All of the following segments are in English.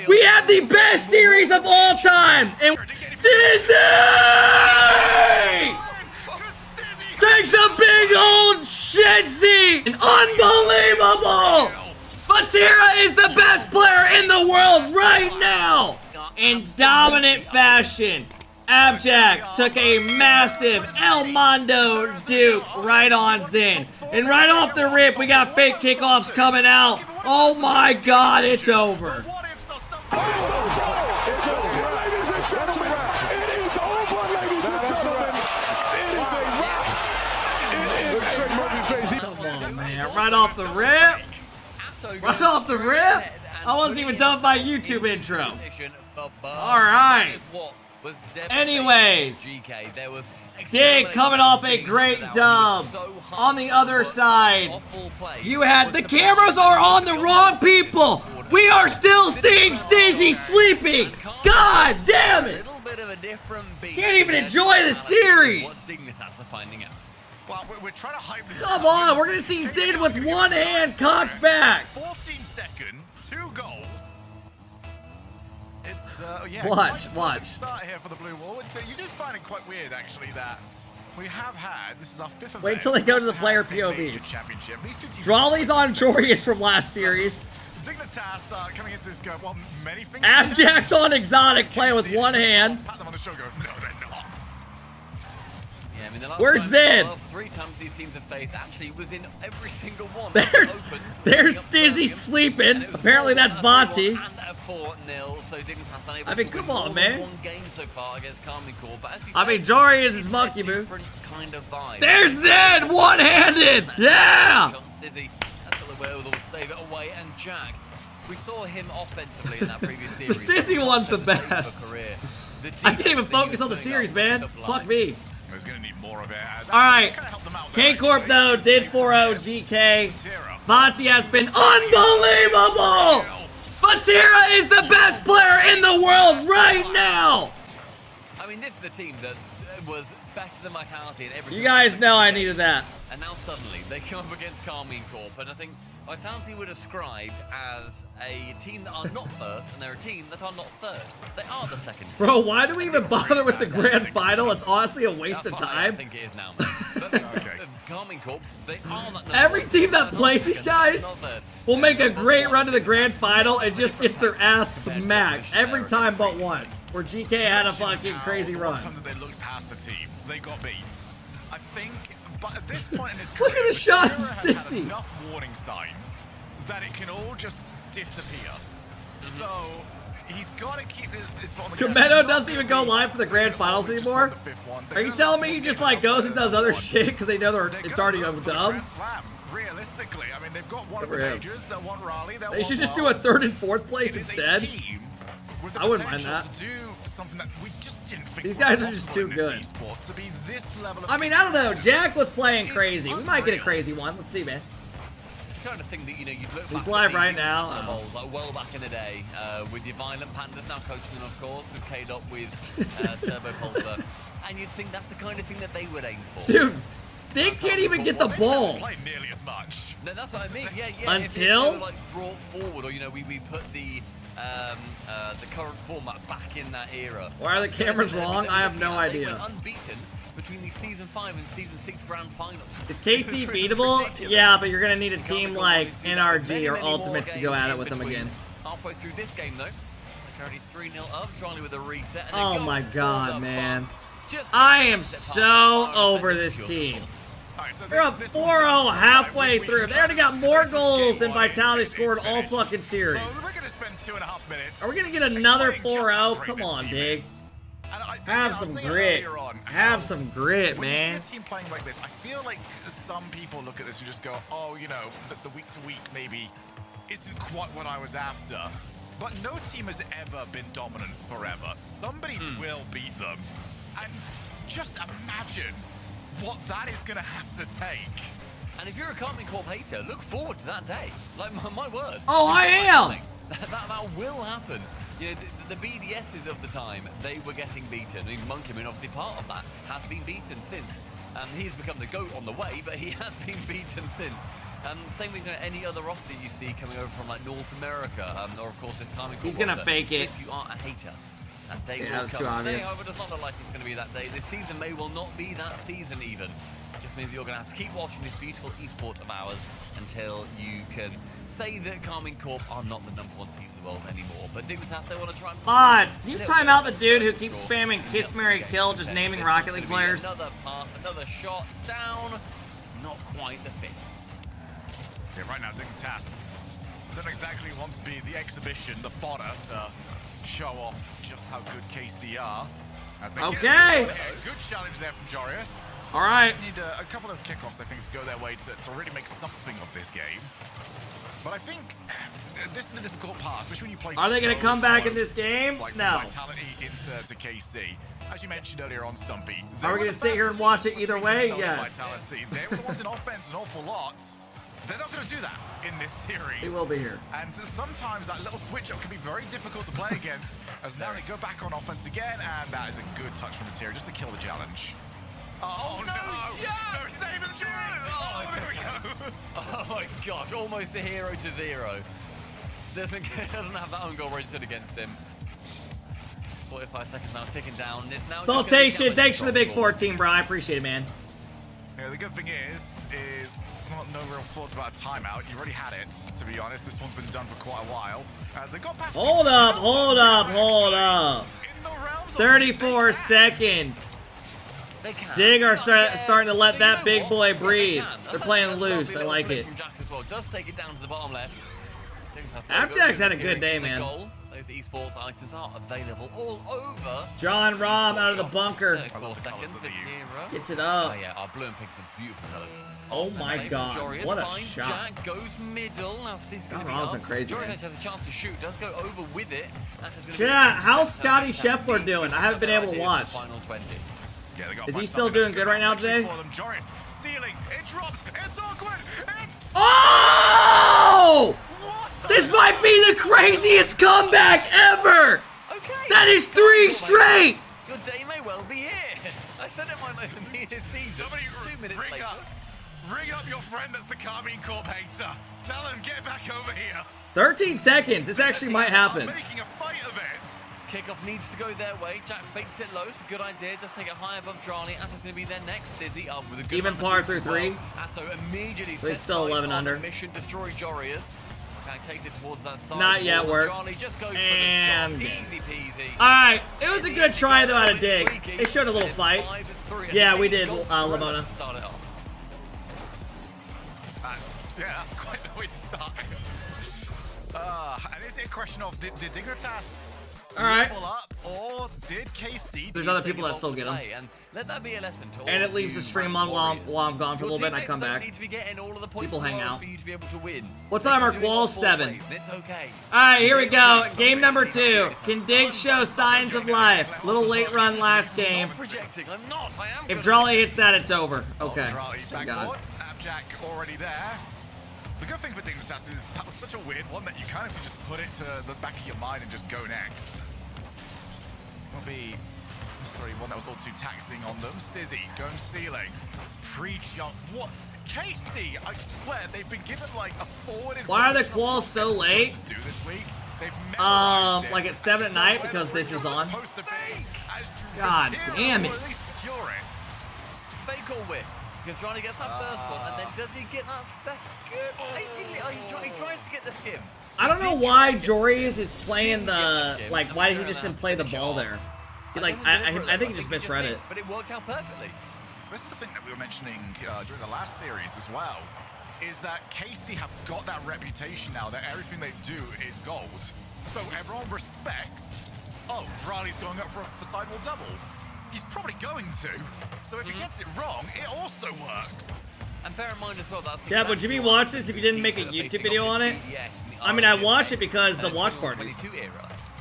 We had the best series of all time, and Stizzy takes a big old shitsy. Unbelievable! Vatira is the best player in the world right now. In dominant fashion, Abjack took a massive El Mondo Duke right on Zen. And right off the rip, we got fake kickoffs coming out. Oh my God, it's over. Come on, man. Right off the rip. Right off the rip. I wasn't even done with my YouTube intro. Alright. Anyways, Dig coming off a great dub. On the other side, you had the cameras are on the wrong people. We are still seeing Stizzy sleeping. God damn it. Can't even enjoy the series. Well, we're trying to hype this. Come on, we're gonna see Zid with one hand cocked back. 14 seconds, 2 goals. It's yeah. Watch. Start here for the blue wall. You do find it quite weird, actually, that we have had. This is our 5th event. Wait till they go to the player POVs. Championship. These two teams. Drawley's on Jorius from last series. Dignitas coming into this go. Well, many things. Abjack's on Exotic playing with one hand. Pat them on the shoulder. No, they're not. Yeah, I mean, where's Zed? The last 3 times these teams have faced actually was in every single one. There's Stizzy sleeping. Apparently that's Vonti. I mean, come on, man. One game so far against KARMINE Corp, but as you I say, mean, Jory is his monkey move. Kind of vibe. There's Zed, one-handed. Yeah. Stizzy has got the wherewithal to save it away, and Jack. We saw him offensively in that previous series. The Stizzy one's the best. I can't even focus on the series, man. Fuck me. He's gonna need more of it. Alright, K-Corp though did 4-0 GK. Vonti has been unbelievable! Vatira is the best player in the world right now! I mean, this is the team that was better than Vitality in every. You guys know I needed that. And now suddenly they come up against KARMINE Corp, and I think Vitality were described as a team that are not first, and they're a team that are not third. They are the second team. Bro, why do we even bother with the grand final? It's honestly a waste of time. I think it is now, man. But KARMINE Corp, they are not. Every team that plays these guys will make a great run to the grand final and just gets their ass smacked every time but once. Where GK had a fucking crazy run. Time that they looked past the team, they got beat. I think. But at this point in his career, look at the shot of Stizzy. Had Stizzy. enough warning signs that it can all just disappear. So he's got to keep his foot on the gas. Komedo doesn't even go live for the grand finals anymore. Are you telling me he just like goes and does other shit because they know it's already over dub? Realistically, I mean they've got one of the majors. They want Raleigh. They should just do a 3rd and 4th place instead. I wouldn't mind that. To do something that we just didn't think these guys are just too good. To be this level of I mean, I don't know. Jack was playing crazy. We might get a crazy one. Let's see, man. It's the kind of thing that you look He's back live at right now. Like well back in the day, with your Violent Pandas now coaching them, of course, with K-Dot with Turbo Pulsar, and you'd think that's the kind of thing that they would aim for. Dude, they can't even get the ball. Play nearly as much. No, that's what I mean. Yeah. Until if they were, like brought forward, or we put the current format back in that era. Why are the cameras wrong? I have no idea. They went unbeaten between the Season 5 and Season 6 grand finals. Is KC beatable? Yeah, but you're going to need a team like NRG or Ultimates to go at it with them again. Halfway through this game, though, they're currently 3-0 up, Charlie with a reset. Oh my God, man. I am so over this team. They're up 4-0 halfway through. They already got more goals than Vitality scored all fucking series. So we're going to spend 2.5 minutes. Are we going to get another 4-0? Come on, Dig. Have some grit. Have some grit, man. When you see a team playing like this, I feel like some people look at this and just go, oh, you know, the week-to-week maybe isn't quite what I was after. But no team has ever been dominant forever. Somebody will beat them. And just imagine what that is going to have to take. And if you're a KARMINE Corp hater, look forward to that day. Like, my word. Oh, I am! That will happen. You know, the BDSs of the time, they were getting beaten. I mean, Monkeyman, obviously part of that, has been beaten since. He's become the GOAT on the way, but he has been beaten since. Same with any other roster you see coming over from like North America, or of course in KARMINE Corp. He's gonna fake it. If you are a hater, that day Yeah, will that's too come. obvious. Today, however, does not look like it's going to be that day. This season may well not be that season even. It just means you're going to have to keep watching this beautiful esport of ours until you can say that KARMINE Corp are not the #1 team in the world anymore. But Dignitas, they want to try and... Mods, can you time out the dude who keeps spamming Kiss, Marry, Kill, just naming Rocket League players? Another pass, another shot, down. Not quite the fit. Yeah, right now, Dignitas don't exactly want to be the exhibition, the fodder to show off just how good KC are. As they okay. Good challenge there from Jorius. All right. Need a couple of kickoffs, I think, to go their way to really make something of this game. But I think this is the difficult part, especially when you play. Are they going to come back in this game? Like No. Vitality into KC. As you mentioned earlier on, Stumpy. Are we going to sit here and watch it either way? Yes. Vitality. They were the ones in offense an awful lot. They're not going to do that in this series. He will be here. And sometimes that little switch-up can be very difficult to play against, as now they go back on offense again, and that is a good touch from Materia just to kill the challenge. Oh, no! Yeah. No, save him, Jorius! Oh, there we go! Oh my gosh, almost a hero to zero. Doesn't have that own goal registered against him. 45 seconds now, ticking down. It's now Saltation, thanks for the big 14, bro. I appreciate it, man. Yeah, the good thing is no real thoughts about a timeout. You already had it, to be honest. This one's been done for quite a while. As they got past Hold up, hold up, hold up. 34 seconds. Dig are starting to let that big boy breathe. They're playing loose. I like it. Does take it down to the bottom left. Appjack's had a good day, man. Those esports items are available all over. John Rahm out of the bunker. 4 seconds for Tira. Gets it up. Oh yeah, our blue and pink's some beautiful colors. Oh my god, what a shot. Jack goes middle. Now Steve's going to be Rahm's up. been crazy, Jorius man. has a chance to shoot. Does go over with it. Chat, how's Scotty Scheffler doing? I haven't been able to watch. Final 20. Yeah, they got Is he still doing good right now today? Jorius, ceiling, it drops, it's awkward, it's... Oh! This might be the craziest comeback ever! Okay. That is 3 straight! Your day may well be here. I said it might be this season. Somebody 2 minutes later. Ring up your friend that's the KARMINE Corp hater. Tell him, get back over here. 13 seconds. This actually might happen. Making a fight of it. Kickoff needs to go their way. Jack fakes it low. It's a good idea. Does take it high above Drani. Atto's going to be there next. Dizzy up with a good Even par through 3. Atto immediately They're still 11 under. Mission destroy Jorius. Jack takes it towards that side. Not yet works. Drani just goes And for the shot. Easy peasy. Alright, it was a good try though out of Dig. They showed a little fight. Yeah, we did, Lamona. Start it off. That's quite the way to start. And is it a question of did Dignitas level up, or did KC? There's other people that still get them. And let that be a lesson to all And it leaves the stream on while I'm gone for a little bit and I come back. Need to be getting all of the points People hang out. for you to be able to win. What time are quals? 7. It's okay. Alright, here we go. Game number 2. Can Dig show signs of life? Little late run last game. I'm projecting. I'm not. I am. If Drawley hits that, it's over. Okay. Thank God. Appjack already there. The good thing for Dignitas is that was such a weird one that you kind of just put it to the back of your mind and just go next. Won't be necessarily one that was all too taxing on them. Stizzy going ceiling. Pre-jump. What? KC, I swear, they've been given like a forward. Why are the quals so late? To do this week. Like at 7 at night because this is on. God damn it. Fake or whiff. Because Johnny gets that first one, and then does he get that second? He tries to get the skim. I don't know why Jorius is playing the, like, why he just didn't play the ball there. Like, I think he just misread it. But it worked out perfectly. This is the thing that we were mentioning during the last series as well, is that KC have got that reputation now that everything they do is gold. So everyone respects, oh, Riley's going up for a sidewall double. He's probably going to. So if he gets it wrong, it also works. And bear in mind as well, that's yeah, would you be watching this if you didn't make a YouTube video on it? I mean, I watch it because the watch parties.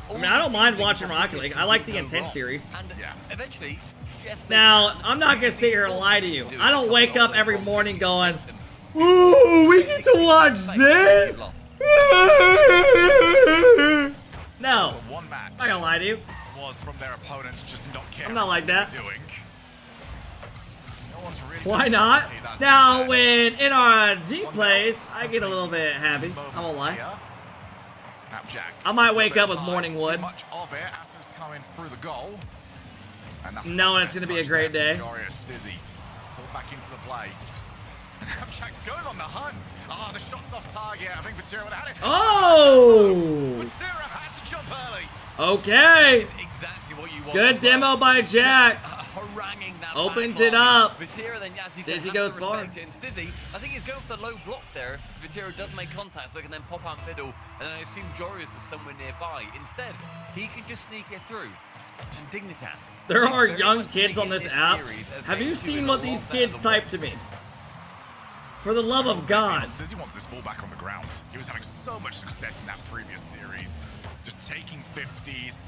I mean, I don't mind watching Rocket League. I like the Intense series. And eventually, yes. Now, I'm not going to sit here and lie to you. I don't wake up every morning going, ooh, we get to watch Zen? No, I'm not going to lie to you. Was from their opponents just not caring I'm not like that. doing. one's really Why not? Now, when NRG plays, I get a little bit happy. I won't lie. I might wake up with morning wood. Much of it. Atto's coming through the goal. Knowing it's going to be a great day. Pull back into the play. Napjack's going on the hunt. Oh, the shot's off target. I think Vatira would have had it. Oh! Vatira had to jump early. Okay. Exactly what you want. Good demo by Jack. Haranguing that Opens it up. Vatira then, as you said, Stizzy goes far. And Stizzy, I think he's going for the low block there. If Vatira does make contact, so he can then pop out middle, and then I assume Jorius was somewhere nearby. Instead, he can just sneak it through. And Dignitas. There are young kids on this app. Have you seen what these kids type to me? For the love of God. Stizzy wants this ball back on the ground. He was having so much success in that previous series. Just taking 50s,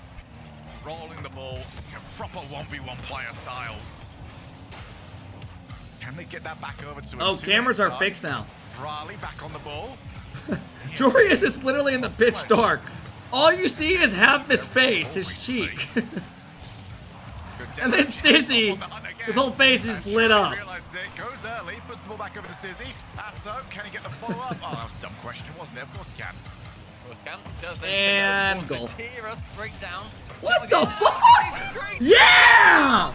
rolling the ball, proper 1v1 player styles. Can they get that back over to him? Oh, cameras are fixed now. Raleigh back on the ball. Jorius is literally in the pitch dark. All you see is half his face, his cheek. And then Stizzy, his whole face is lit up. Goes early, puts the ball back over to Stizzy. Atto, can he get the follow-up? Oh, that was a dumb question, wasn't it? Of course he can. And goal. Straight down. What the fuck? Yeah!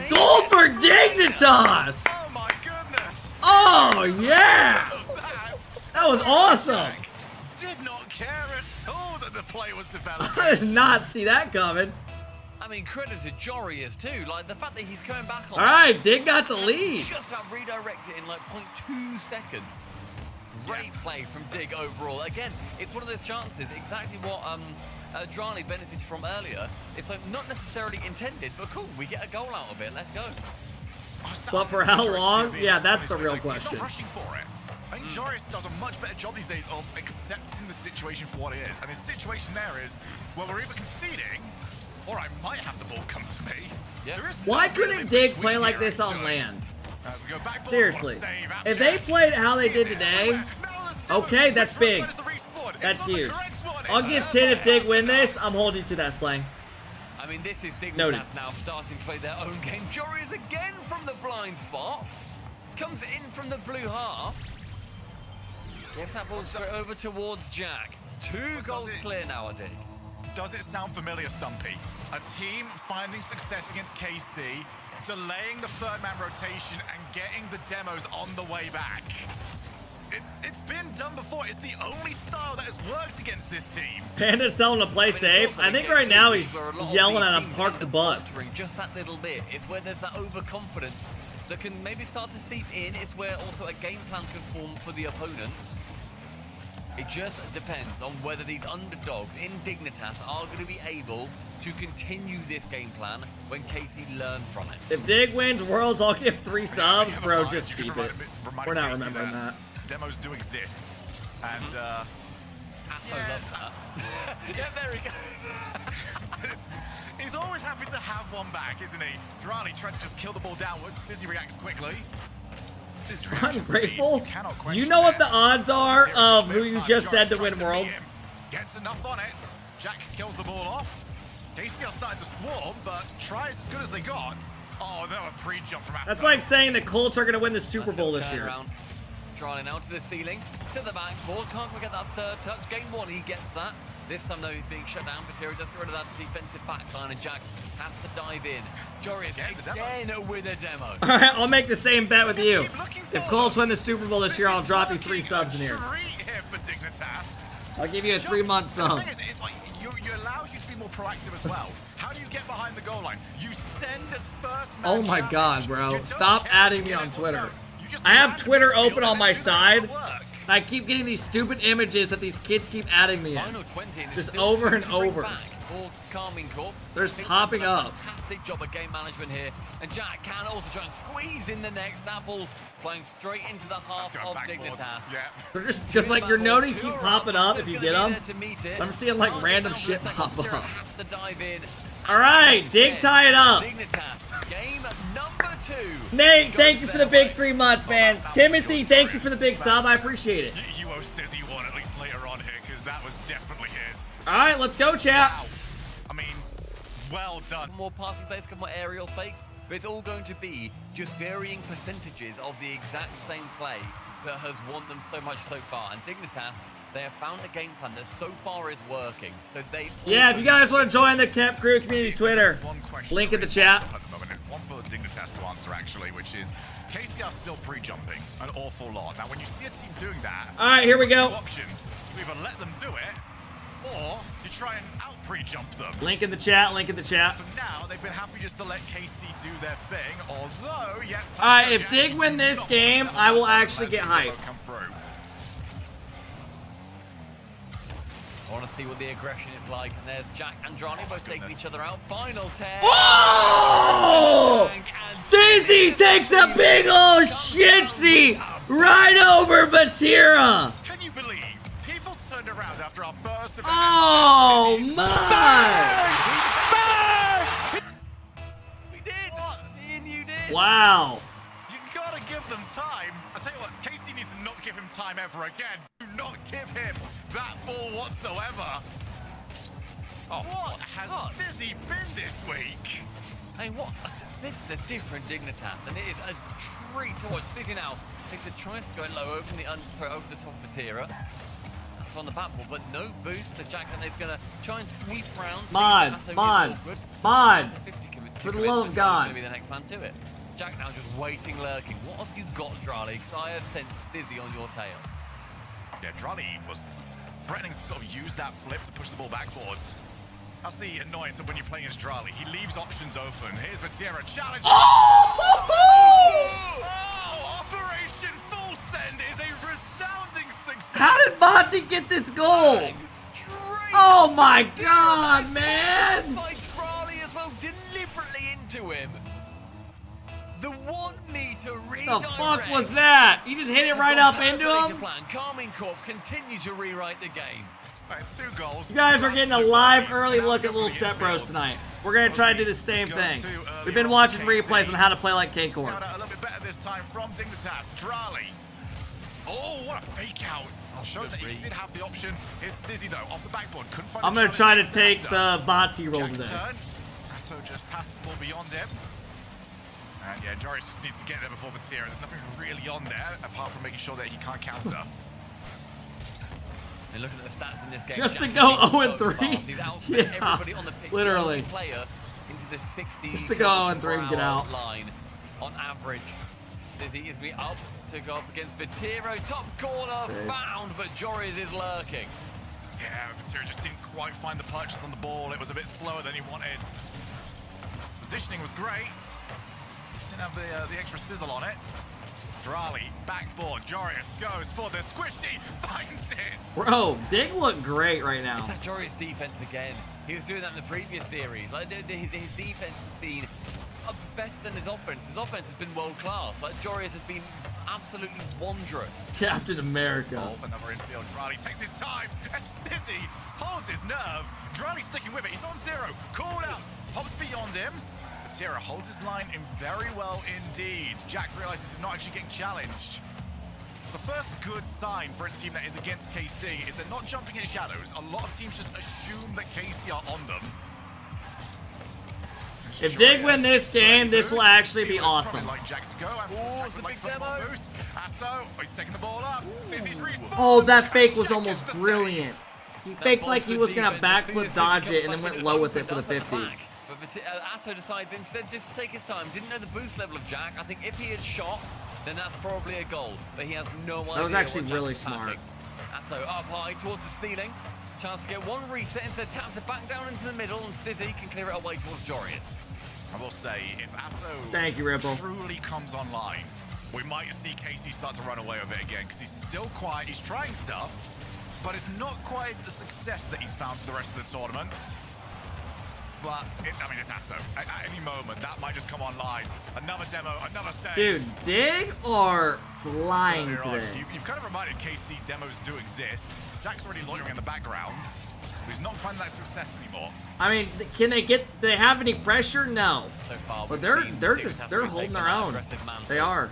Goal for Dignitas! Oh my goodness! Oh yeah! That was awesome! Did not care at all that the play was developing. I did not see that coming. I mean, credit to Jorius too. Like the fact that he's coming back on. All right, Dig got the lead. Just about redirect it in like 0.2 seconds. Great play from Dig overall. Again, it's one of those chances, exactly what Drani benefited from earlier. It's like not necessarily intended, but cool, we get a goal out of it. Let's go. But for how long? Yeah, that's the real question. He's not rushing for it. I think Jorius does a much better job these days of accepting the situation for what it is. And the situation there is, well, we're either conceding, or I might have the ball come to me. Yeah. Why couldn't Dig play like this on land? Seriously. If they played how they did today, okay, that's big. That's huge. I'll give 10 if Dig win this. I'm holding to that, Slang. I mean, this is Dignitas now starting to play their own game. Jorius again from the blind spot. Comes in from the blue half. Gets that ball straight over towards Jack. 2 goals clear now, I think. Does it sound familiar, Stumpy? A team finding success against KC, delaying the third-man rotation and getting the demos on the way back. It's been done before. It's the only style that has worked against this team. Panda's telling him to play safe. I think right now he's yelling at him, park the bus. Just that little bit is where there's that overconfidence that can maybe start to seep in. It's where also a game plan can form for the opponent. It just depends on whether these underdogs in Dignitas are going to be able to continue this game plan when Casey learned from it. If Dig wins Worlds, I'll give 3 subs. Bro, just keep it. We're not remembering that. Demos do exist. And, I love that. Yeah, there he goes. He's always happy to have one back, isn't he? Drani tried to just kill the ball downwards. Stizzy reacts quickly. Ungrateful? Do you know what the odds are of who you just said to win Worlds? Gets enough on it. Jack kills the ball off. KCL started to swarm, but tries as good as they got. Oh, no, a pre-jump from Atto. That's like saying the Colts are going to win the Super Bowl this year. Drani out to the ceiling, to the backboard. Can't quite get that third touch. Game 1, he gets that. This time, though, he's being shut down. Vatira does get rid of that defensive backline, and Jack has to dive in. Jorius again with a demo. All right, I'll make the same bet with you. If Colts win the Super Bowl this year, I'll drop you 3 subs in here. I'll give you a 3-month sub. The thing is, it's like, it allows you to be more proactive as well. How do you get behind the goal line? You send as first man. Oh my God, bro. Stop adding me on Twitter. I have Twitter open on my side. I keep getting these stupid images that these kids keep adding me in. Just over and over. KARMINE CORP. They're just popping up. Fantastic job of game management here. And Jack can also try and squeeze in the next apple, playing straight into the half of Dignitas. Yeah. They're just like your noties keep popping up if you get them. I'm seeing like random shit pop up. All right, Dig tie it up. Game number 2. Nate, thank you for the big 3 months, man. Timothy, thank you for the big sub. I appreciate it. You owe Stizzy one at least later on here, because that was definitely his. All right, let's go, chat. Wow. I mean, well done. More passing plays, more aerial fakes. but it's all going to be just varying percentages of the exact same play that has won them so much so far. And Dignitas, they have found a game plan that so far is working. So they if you guys want to join the Kep Crew community Twitter, link in the chat. At the moment, it's one for Dignitas to answer actually, which is KC are still pre-jumping an awful lot. Now, when you see a team doing that, all right, here we go. Two options: you either let them do it, or you try and out pre-jump them. Link in the chat. Link in the chat. For now, they've been happy just to let KC do their thing. Although, all right, if Dig win this game, I will actually get hyped. I want to see what the aggression is like. And there's Jack and Johnny both taking each other out. Final 10. Oh! Stacy takes a big ol' shitsy right over Batira. Can you believe people turned around after our first event? Oh my! We did. Me and you did. Wow. You gotta give them time. I tell you what, KC needs to not give him time ever again. Do not give him that ball whatsoever. Oh, what has Dizzy been this week? Hey, this is a different Dignitas, and it is a treat to watch. Dizzy now tries to go low over the top of Batira. That's on the backboard, but no boost to Jack, and he's gonna try and sweep round. Mods. For the love of God. Gonna be the next man to it. Jack now just waiting, lurking. What have you got, Drali? Because I have sensed Dizzy on your tail. Yeah, Drali was threatening to sort of use that flip to push the ball backwards. That's the annoyance of when you're playing as Drali. He leaves options open. Here's Vatira challenge. Operation Full Send is a resounding success. How did Monty get this goal? Oh my God, man! By Drali as well, deliberately into him. The 1 meter redirect. The fuck was that? You just hit it right up into him? KARMINE Corp continue to rewrite the game. Right, 2 goals. You guys are getting a live early look at Little Step Bros tonight. We're gonna try to do the same thing. We've been watching replays on how to play like K-Corp. A little bit better this time from Dignitas. Drali. Oh, what a fake out. I'll show that he did have the option. Here's Dizzy though, off the backboard. Couldn't find I'm gonna try to take the Vati roll today. So just pass the ball beyond him. And yeah, Joris just needs to get there before Vatira. There's nothing really on there, apart from making sure that he can't counter. And looking at the stats in this game, just to go 0-3? Yeah, on the pitch, literally. Player into the 60 just to go 0-3 and get out. Line on average. Dizzy is me up to go up against Vatiro. Top corner, found, but Joris is lurking. Yeah, Vatiro just didn't quite find the purchase on the ball. It was a bit slower than he wanted. Positioning was great. Didn't have the extra sizzle on it. Drali, backboard, Joris goes for the squishy, finds it! Bro, Dig looked great right now. It's that Joris defense again. He was doing that in the previous series. Like, his defense has been better than his offense. His offense has been world class. Like, Joris has been absolutely wondrous. Captain America. Oh, another infield. Drali takes his time, and Stizzy holds his nerve. Drali sticking with it. He's on 0. Called out. Hops beyond him. Vatira holds his line in very well indeed. Jack realizes he's not actually getting challenged. It's the first good sign for a team that is against KC is they're not jumping in shadows. A lot of teams just assume that KC are on them. If Dig win this game, this will actually be awesome. Like Jack to go. It's a big demo. Atto, he's taking the ball up. Oh, that fake was almost brilliant. He faked like he was gonna backflip dodge it and then went low with it for the 50. But Atto decides instead just to take his time. Didn't know the boost level of Jack. I think if he had shot, then that's probably a goal. But he has no idea. That was actually really smart. Atto up high towards the ceiling. Chance to get one reset instead, taps it back down into the middle, and Stizzy can clear it away towards Joris. I will say, if Atto truly comes online, we might see KC start to run away with it again, because he's still quiet, he's trying stuff, but it's not quite the success that he's found for the rest of the tournament. But, I mean, it's Atto. At any moment, that might just come online. Another demo, another save. Dude, Dig are flying today. You've kind of reminded KC demos do exist. Jack's already loitering in the background. He's not finding that success anymore. I mean, can they get? Do they have any pressure? No. So far, but they're holding their own. They are.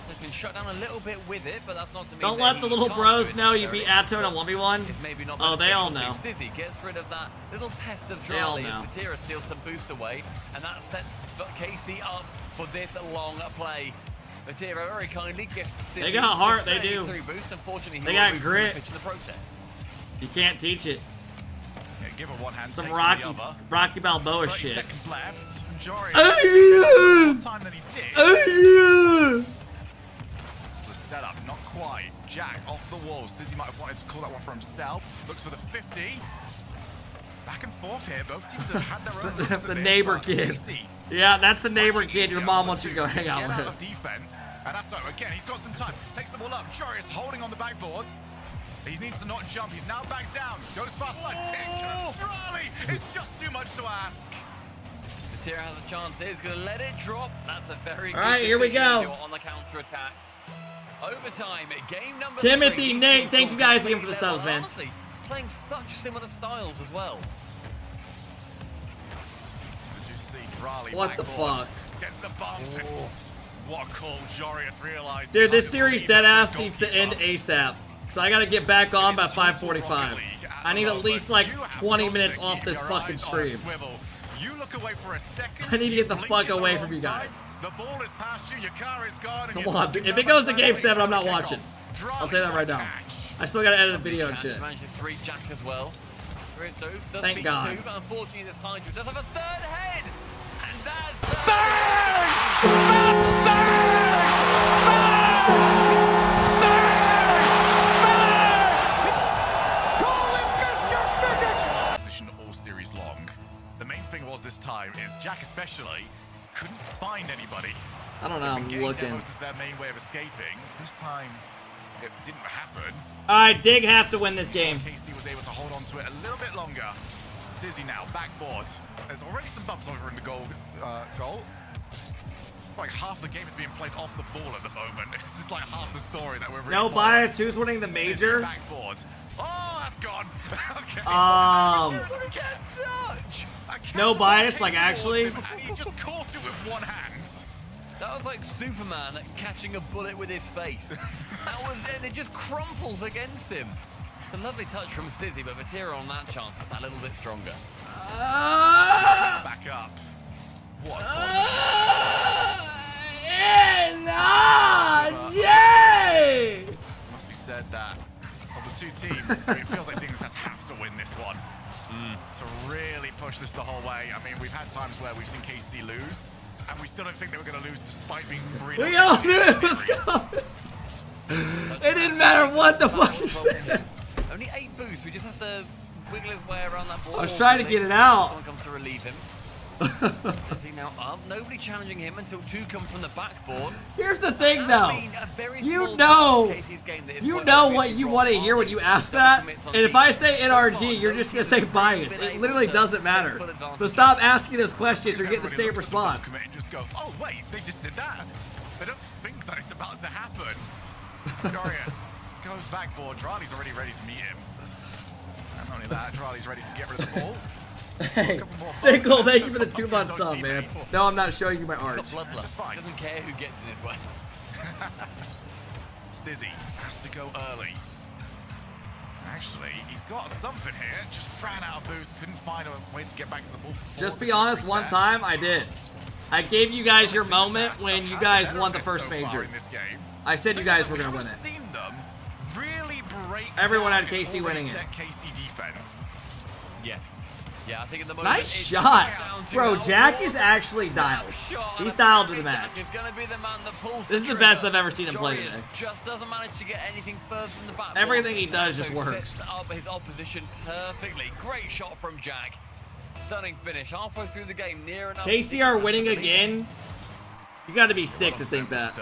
They're just been shut down a little bit with it, but that's not to mean Don't that let the he little can't bros do it know you necessarily. beat Atto in a 1v1. It's maybe not Oh, they all beneficial know. to Stizzy gets rid of that little pest of They all Drali as know. Vatira steals some boost away, and that sets KC up for this long play. Vatira very kindly gifts Stizzy They got heart, just they do. 33 boost. Unfortunately, he They will got lose grit. the pitch in the process. You can't teach it. Yeah, give her one hand. Some take the other. Rocky Balboa 30 shit. seconds left. Jory Oh, more time than he did. oh, The setup, not quite. Jack off the wall. Stizzy might have wanted to call that one for himself. Looks for the 50. Back and forth here. Both teams have had their own looks at the this, neighbor but kid. KC Yeah, that's the neighbor kid your easier mom for wants the you to go twos hang out get out with. of defense. And Atto, again, he's got some time. Takes the ball up. Jory is holding on the backboard. He needs to not jump. He's now back down. Goes fast line. Here comes Drali. It's just too much to ask. Vatira has a chance here. He's going to let it drop. That's a very good All right, here we decision as go. you're on the counter-attack. Overtime, game number Timothy, 3. Nate, thank you guys again for the level, subs, man. Honestly, playing such similar styles as well. Did you see Drali What the backboard? fuck? Gets the bump. What a call. Jory has realized. Dude, this he series can't deadass just needs to end goalkeeper. ASAP. So I gotta get back on by It is total 5:45. Rocket League I need the at least moment. like You have 20 got minutes to off keep this your fucking eyes on a stream. swivel. You look away for a second. I need to get the you fuck blink at away the from you wrong guys. time, the ball is past you, your car is gone. Come on, if it goes to game 7, I'm not watching. I'll say that right now. I still gotta edit a video and shit. Managed to 3 Jack as well. Does Thank beat God. 2, but unfortunately this Hydra does have a third head. And that's Position all series long. The main thing was this time is Jack especially couldn't find anybody. I don't know, I'm Getting looking. demos is their main way of escaping. This time it didn't happen. Alright, Dig have to win this game. KC was able to hold on to it a little bit longer. It's Dizzy now, backboard. There's already some bumps over in the goal. Like half the game is being played off the ball at the moment. This is like half the story that we're really No following. bias, who's winning the major? Backboard. Oh, that's gone. Okay. No bias, like actually? And he just caught it with one hand. That was like Superman catching a bullet with his face. That was, and it just crumples against him. It's a lovely touch from Stizzy, but Vatira on that chance is that little bit stronger. Back up. What? Yay! Must be said that of the two teams, I mean, it feels like DIGNITAS have to win this one to really push this the whole way. I mean, we've had times where we've seen KC lose, and we still don't think they were going to lose despite being 3-0. We all knew it was coming. It didn't matter what the fuck he said. Only 8 boosts. We just have to wiggle his way around that ball. I was trying to get it out. Someone comes to relieve him. Is he now up? Nobody challenging him until 2 come from the backboard. Here's the thing, though. You You know what you want to hear when you ask that. And if I say NRG, you're just going to say bias. It literally doesn't matter. So stop asking those questions. You're getting the same response. And just go, oh wait, they just did that. They don't think that it's about to happen. Darius goes backboard. Drali's already ready to meet him. And not only that, Drali's ready to get rid of the ball. Hey, Sickle, thank you for the 2-month sub, man. No, I'm not showing you my art. He's got bloodlust. He doesn't care who gets in his way. Stizzy has to go early. Actually, he's got something here. Just ran out of boost. Couldn't find a way to get back to the ball. Just be honest, one time I did. I gave you guys your moment when you guys won the first major. I said you guys were going to win it. Everyone had KC winning it. KC defense. Yeah. Yeah, I think at the moment Nice shot. Bro, Jack is actually dialed. He's dialed to the match. This is the best I've ever seen him play today. Just doesn't manage to get anything further than the back. Everything he does just works. Sets up his opposition perfectly. Great shot from Jack. Stunning finish. Halfway through the game, near enough. KCR winning again? You got to be sick to think that.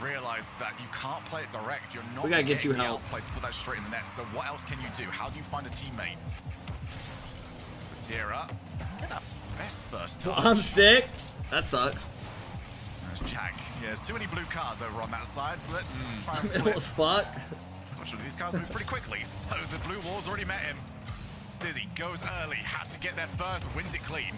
Realize that you can't play it direct. You're not. We gotta get you help. To put that straight in the net. So what else can you do? How do you find a teammate? Vatira, get that best first touch. Well, I'm sick. That sucks. There's Jack. Yeah, there's too many blue cars over on that side. So let's try and It flip. was fuck. Fortunately, these cars move pretty quickly. So the blue wall's already met him. Stizzy goes early. Had to get there first. Wins it clean.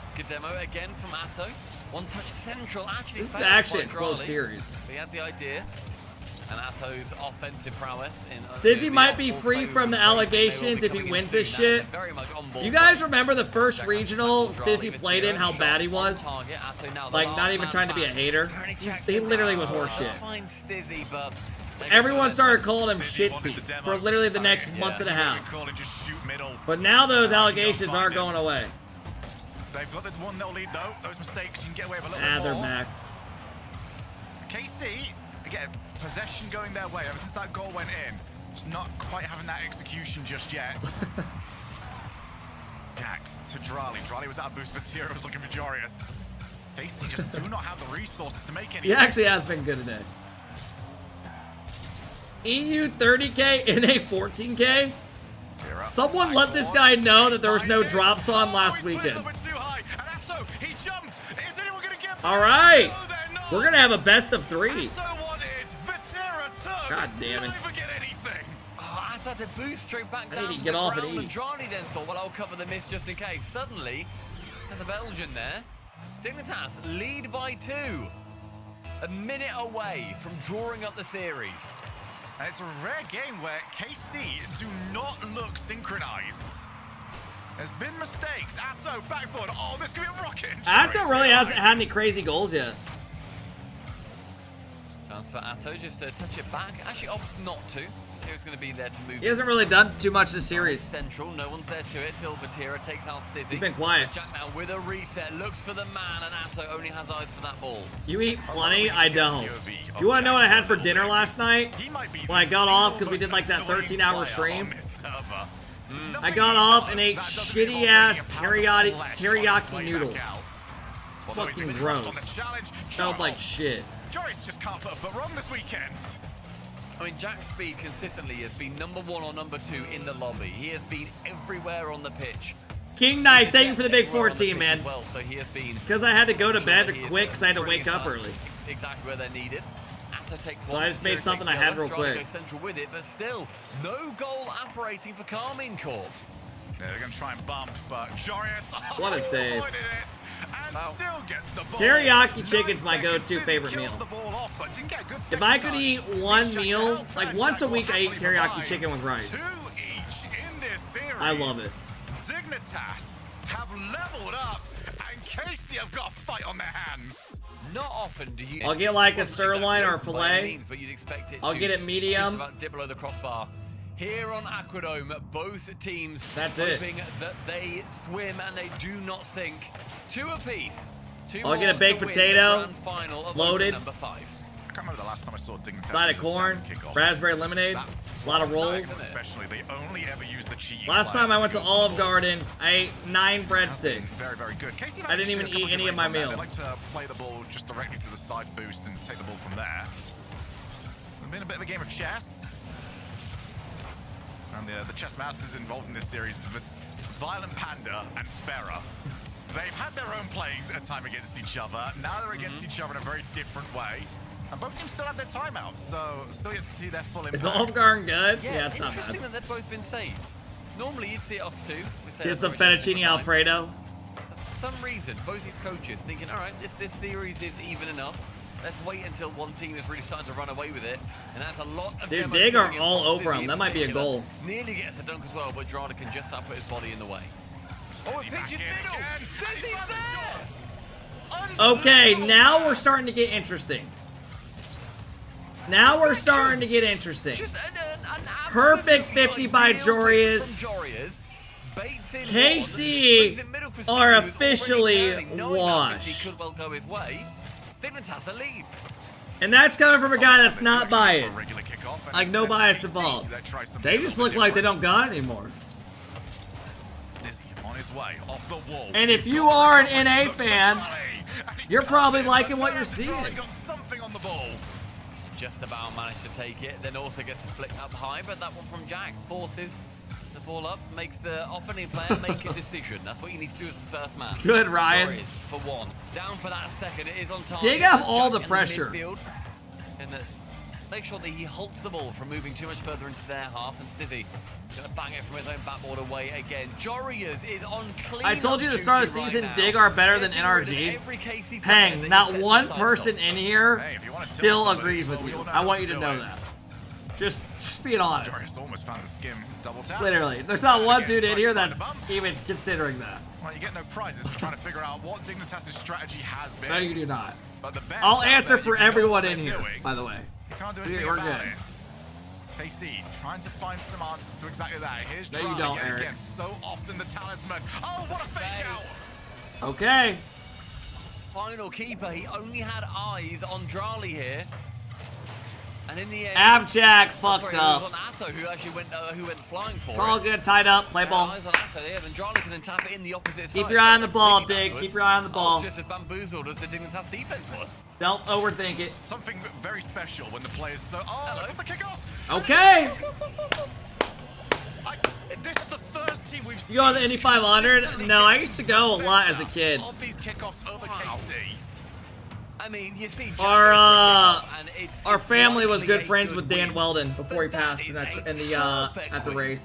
It's good demo again from Atto. One touch central. Actually, this is actually a close series. He had the idea. And Atto's offensive prowess. Stizzy might be free from the allegations if he wins this shit. Do you guys remember the first regional Stizzy played in, how bad he was? Like, not even trying to be a hater. He literally was horseshit. Everyone started calling him shitsy for literally the next month and a half. But now those allegations aren't going away. They've got the 1-0 lead though. Those mistakes you can get away with a little bit more. They're back. KC, again, possession going their way ever since that goal went in. Just not quite having that execution just yet. Jack to Drali. Drali was out of boost for Tira, was looking for Jorius. KC just do not have the resources to make anything. He actually has been good today. EU 30K in a 14K? Someone let this guy know that there was no drops on last weekend. All right. We're going to have a best of 3. God damn it. Oh, Atto had to boost straight back down. I need to get off and eat. And Drani then thought, well, I'll cover the miss just in case. Suddenly, there's a Belgian there. Dignitas lead by 2. A minute away from drawing up the series. And it's a rare game where KC do not look synchronized. There's been mistakes. Atto, backboard. Oh, this could be a rocket. Atto really hasn't had any crazy goals yet. Chance for Atto just to touch it back. Actually opts not to. Vatira's going to be there to move. He hasn't really done too much this series. Central, no one's there to it till Vatira takes out Stizzy. He's been quiet. Jack now with a reset, looks for the man, and Atto only has eyes for that ball. You eat plenty? I don't. You want to know what I had for dinner last night? When I got off, because we did like that 13-hour stream. I got off and ate shitty-ass teriyaki noodles. Fucking gross. Felt like shit. Joris just can't put a foot wrong this weekend. I mean, Jack's speed consistently has been number 1 or number 2 in the lobby. He has been everywhere on the pitch. King Knight, thank you for the big 14, man. Well, so he has been because I had to go to bed quick because I had to wake up early. Exactly where they're needed. Atto takes so I just made something I had real quick. Central with it, but still, no goal operating for Carmine Corp. Yeah, they're going to try and bump, but Jorius, what a save. Still gets the ball. Teriyaki chicken's my go-to favorite meal. If I could eat one meal, like once a week I eat teriyaki chicken with rice. I love it. Dignitas have leveled up, and KC have got a fight on their hands. Not often do you. I'll get like a sirloin or a fillet. But you'd expect it. I'll get it medium. Just about dip below the crossbar. Here on Aquadome, both teams hoping that they swim and they do not sink. 2 apiece. I'll get a baked potato, loaded. Number 5. I can't remember the last time I saw Dignitas. Side of corn, raspberry lemonade, a lot of rolls. Especially, they only ever use the cheese. Last time I went to Olive Garden, I ate 9 breadsticks. Very, very good. I didn't even eat any of my meal. They like to play the ball just directly to the side boost and take the ball from there. It's been a bit of a game of chess. And the chess masters involved in this series, Violent Panda and Farah. They've had their own playing time against each other. Now they're against each other in a very different way. And both teams still have their timeouts, so still yet to see their full impact. Is the Olive Garden good? Yeah, it's not bad. Interesting that they've both been saved. Normally you'd see it off 2. Here's some fettuccine Alfredo. For some reason, both these coaches thinking, all right, this series is even enough. Let's wait until one team is really starting to run away with it. And that's a lot of Dude, Dig are all over him. That might be a goal. Nearly gets a dunk as well, but Drana can just put his body in the way. Oh, it pitches middle! Stizzy's there! Okay, now we're starting to get interesting. Now we're starting to get interesting. Perfect 50 by Jorius. KC are officially washed. Could well go his way. Dignitas a lead. And that's coming from a guy that's not biased. Like, no bias involved. They just look like they don't got it anymore. And if you are an NA fan, you're probably liking what you're seeing. Just about managed to take it, then also gets the flick up high, but that one from Jack forces the ball up, makes the offending player make a decision. That's what you need to do as the first man. Good, Ryan. Torres for 1. Down for that second, it is on target. Dig up all the pressure. And make sure that he halts the ball from moving too much further into their half. And Stizzy gonna bang it from his own backboard away again. Jorias is on clean. I told you at the start of the season, Dig are better than NRG. Hang, not one person in here still agrees with you. I want you to know that. Just being honest. Jorias almost found the skim double tap. Literally, there's not one dude in here that's even considering that. Well, you get no prizes for trying to figure out what Dignitas' strategy has been. No, you do not. But the best I'll answer for everyone in here, by the way. You can't do anything about it. KC trying to find some answers to exactly that. Here's no, you don't, Eric. Again, so often the talisman. Oh, what a fake out! Okay. Final keeper. He only had eyes on Drali here. And in the end, Abjack fucked up. On Atto, who actually went flying for it. All good, tied up, play ball. Eyes on Atto there, then Drali can then tap it in the opposite side. Keep your eye on the ball, Dig. Keep your eye on the ball. Just as bamboozled as the Dignitas defense was. Don't overthink it. Something very special when the players so. Oh, look at the kickoff. Okay. This is the first team we've seen. You go on the Indy 500? No, I used to go a lot as a kid. Of these kickoffs over KC. I mean, you see, our family was good friends with Dan Weldon before he passed at the race.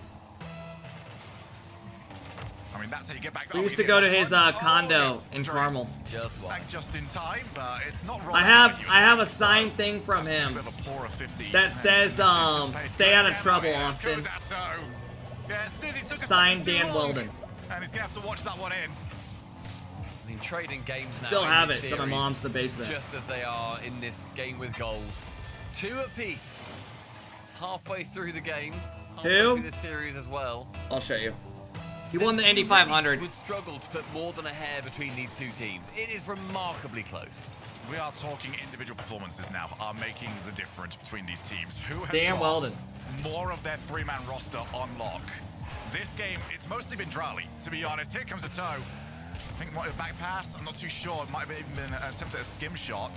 I mean, that's how you get back. We used to go to his condo in Carmel. Just in time, but it's not wrong. I have a signed thing from him that says "Stay out of trouble, Austin." Signed Dan Weldon. And he's gonna have to watch that one in. I mean, trading games now. Still have it. It's at my mom's in the basement. Just as they are in this game with goals. 2 apiece. It's halfway through the game. Halfway through the series as well. I'll show you. He won the Indy 500. Would struggle to put more than a hair between these two teams. It is remarkably close. We are talking individual performances now are making the difference between these teams. Who has Dan Weldon. More of their 3-man roster on lock? This game, it's mostly been Drali, to be honest. Here comes a toe. I think it might have back pass. I'm not too sure. It might have even been an attempt at a skim shot.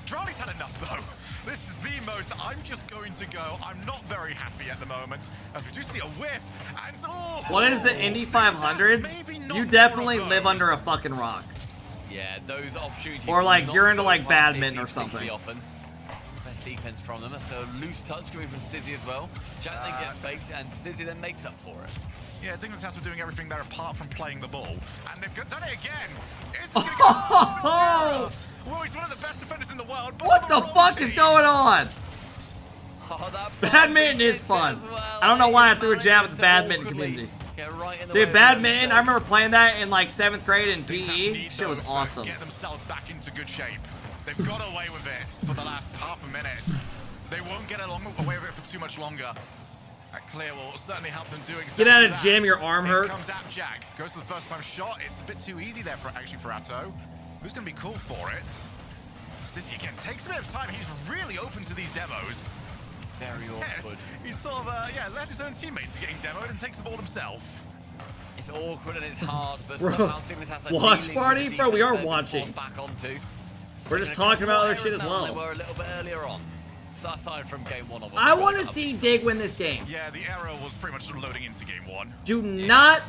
Drali's had enough, though. This is the most. I'm just going to go. I'm not very happy at the moment, as we do see a whiff. And oh, what is the Indy 500? You definitely live under a fucking rock. Yeah, those opportunities. Or like you're into like badminton or something. Often. Best defense from them. That's a loose touch coming from Stizzy as well. Jack then gets faked, and Stizzy then makes up for it. Yeah, Dignitas were doing everything there apart from playing the ball. And they've done it again. It's oh, well, he's one of the best defenders in the world. But what the fuck is going on? Oh, badminton is fun. Well. I don't know why I threw a jab at the badminton community. Dude, badminton, I remember playing that in like 7th grade in PE. Shit was awesome. Get themselves back into good shape. They've got away with it for the last half a minute. They won't get away with it for too much longer. That clear will certainly help them do exactly that. Get out of gym, your arm hurts. Comes out Jack. Goes to the first time shot. It's a bit too easy there for Atto. Who's going to be cool for it? Stizzy again takes a bit of time. He's really open to these demos. It's very awkward. He's sort of, led his own teammates getting demoed and takes the ball himself. It's awkward and it's hard, but watch party? Bro, we are watching. Back onto. We're just talking about other shit as well. They were a little bit earlier on. Aside from game 1, I want to see Dig win this game. Yeah, the error was pretty much loading into game 1. Do not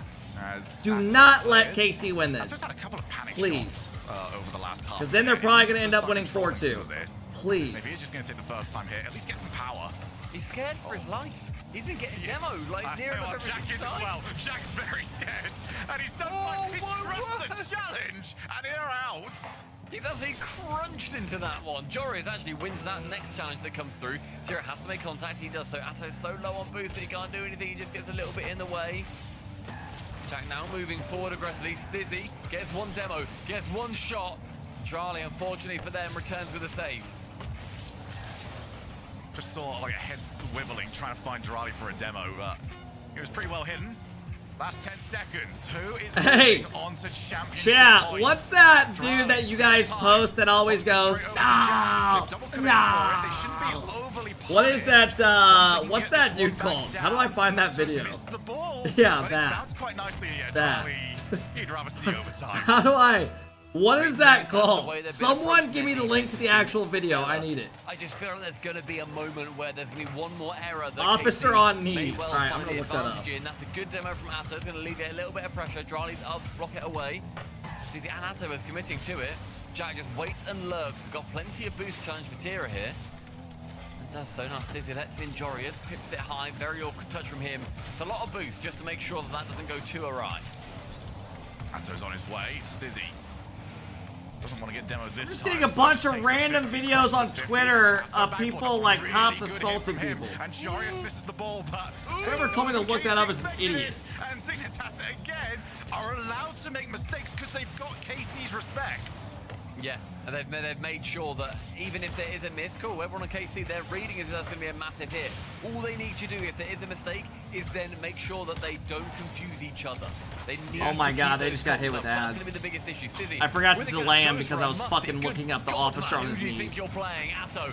let KC win this. I've just had a couple of panic please. Over the last half. Because then they're probably going to end up winning 4-2. Please. Maybe he's just going to take the first time here. At least get some power. He's scared for his life. He's been getting demoed like near enough every Jack is as well. Jack's very scared, and he's done he's crushed the challenge, and in or out. He's absolutely crunched into that one. Joris actually wins that next challenge that comes through. Jira has to make contact. He does so. Atto's so low on boost that he can't do anything. He just gets a little bit in the way. Jack now moving forward aggressively. Stizzy gets one demo, gets one shot. Charlie, unfortunately for them, returns with a save. Just saw like a head swiveling trying to find Drali for a demo, but it was pretty well hidden. Last 10 seconds. Who is moving on to championship point? What's that dude that you guys post that always goes, no. What is that, what's that dude called? How do I find that video? Yeah, that. He'd rather see overtime. How do I... What is that called? Someone give me the link to the actual video. I need it. I just feel like there's going to be a moment where there's going to be one more error. That Officer on knees. All right, I'm going to look that up. That's a good demo from Atto. It's going to leave it a little bit of pressure. Drali's up, rocket away. Stizzy and Atto is committing to it. Jack just waits and lurks. He's got plenty of boost challenge for Tira here. Does so now. Stizzy lets in Jorius, pips it high, very awkward touch from him. It's a lot of boost just to make sure that that doesn't go too awry. Ato's on his way. Stizzy doesn't want to get demoed this I'm just time. getting a bunch of random videos on Twitter of people like cops assaulting people. And Jorius misses the ball, but whoever told me to look that up is an idiot. And Dignitas again are allowed to make mistakes because they've got KC's respect. Yeah, and they've made sure that even if there is a miss, cool, everyone on KC, they're reading as that's going to be a massive hit. All they need to do if there is a mistake is then make sure that they don't confuse each other. They need oh my to god, keep they just got hit those with comms up. ads. That's going to be the biggest issue. Stizzy, I forgot to with delay him Ghost because I was Rush, fucking must be looking up the good. officer on Who his do you think knees. you're playing? Atto.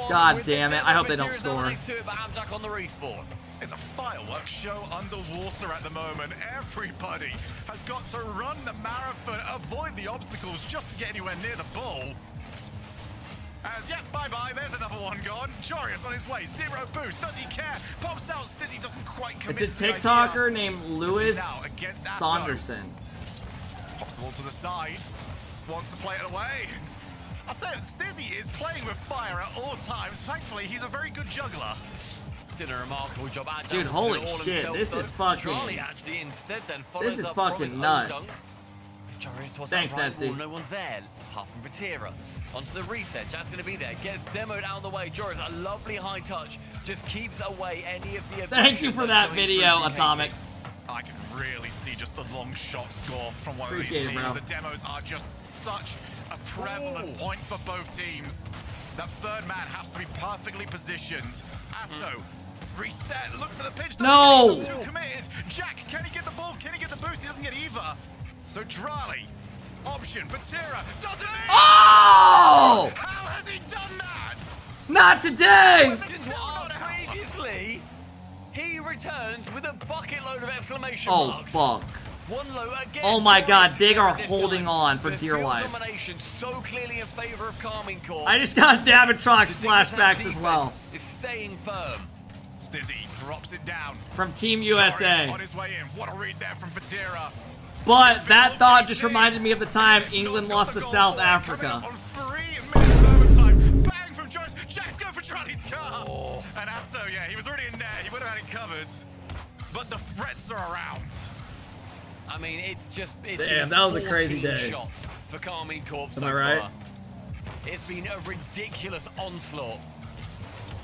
God damn it, I hope they don't Materials score. next to it, but Hamjack on the respawn. It's a fireworks show underwater at the moment. Everybody has got to run the marathon, avoid the obstacles just to get anywhere near the ball. As, yep, bye-bye, there's another one gone. Jorius on his way, 0 boost, does he care? Pops out, Stizzy doesn't quite commit. It's a TikToker named Lewis Saunderson. Pops the ball to the side, wants to play it away. And I'll tell you, Stizzy is playing with fire at all times. Thankfully, he's a very good juggler. Did a remarkable job. Dude, holy shit, this is fucking... This is fucking nuts. Thanks, Nesty. No one's there, apart from Vatira. Onto the reset, Jack's going to be there. Gets demoed out of the way. Jorius, a lovely high touch. Just keeps away any of the... Thank you for that video, Atomic. I can really see just the long shot score from one Appreciate of these teams. it, bro. The demos are just such a prevalent point for both teams. That third man has to be perfectly positioned. Atto, reset, looks for the pitch. No! Too committed. Jack, can he get the ball? Can he get the boost? He doesn't get either. So Drali, option, Vatira, doesn't he? Oh! How has he done that? Not today! Previously, he returns with a bucket load of exclamation Oh, marks. fuck. One low again. Oh my god, Dig are this holding time. on for The dear field life. domination so clearly in favor of Karmine Corp. I just got Davitrox The flashbacks as well. Is staying firm. Stizzy drops it down. From Team Jorius USA. on his way in. What a read there from Vatira. But that thought just reminded me of the time England lost to South Africa. On 3 minutes of overtime. Bang from Jorius. Jack's going for Charlie's car. Oh. And Atto, yeah, he was already in there. He would have had it covered. But the threats are around. I mean, it's Damn, that was a crazy day. Shot for Karmine Corp so Am I right? far. It's been a ridiculous onslaught.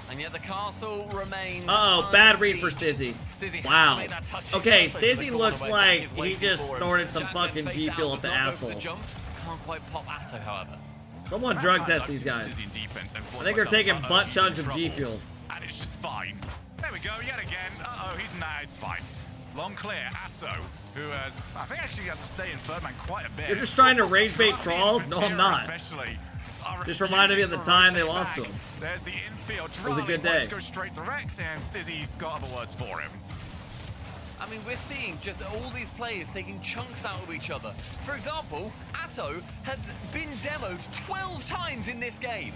And yet the castle remains. Uh-oh, bad read for unbesieged. Stizzy. Stizzy Wow. has to make that touch. Okay, It's also to the Stizzy corner looks where like Jack is he waiting just for him. snorted some Jack fucking then G fakes Fuel out, up the does not go for asshole. jump. Can't quite pop Atto, however. Someone drug test these guys. I think they're taking butt chugs of G Fuel. And it's just fine. There we go, yet again. Uh-oh, it's fine. Long clear, Atto, who has, I think actually had to stay in third man quite a bit. You're just trying to rage bait trolls? No, I'm not. Especially Just reminded me of the time they lost to him. There's the infield. It was a good day. Go straight direct, and Stizzy's got other words for him. I mean, we're seeing just all these players taking chunks out of each other. For example, Atto has been demoed 12 times in this game.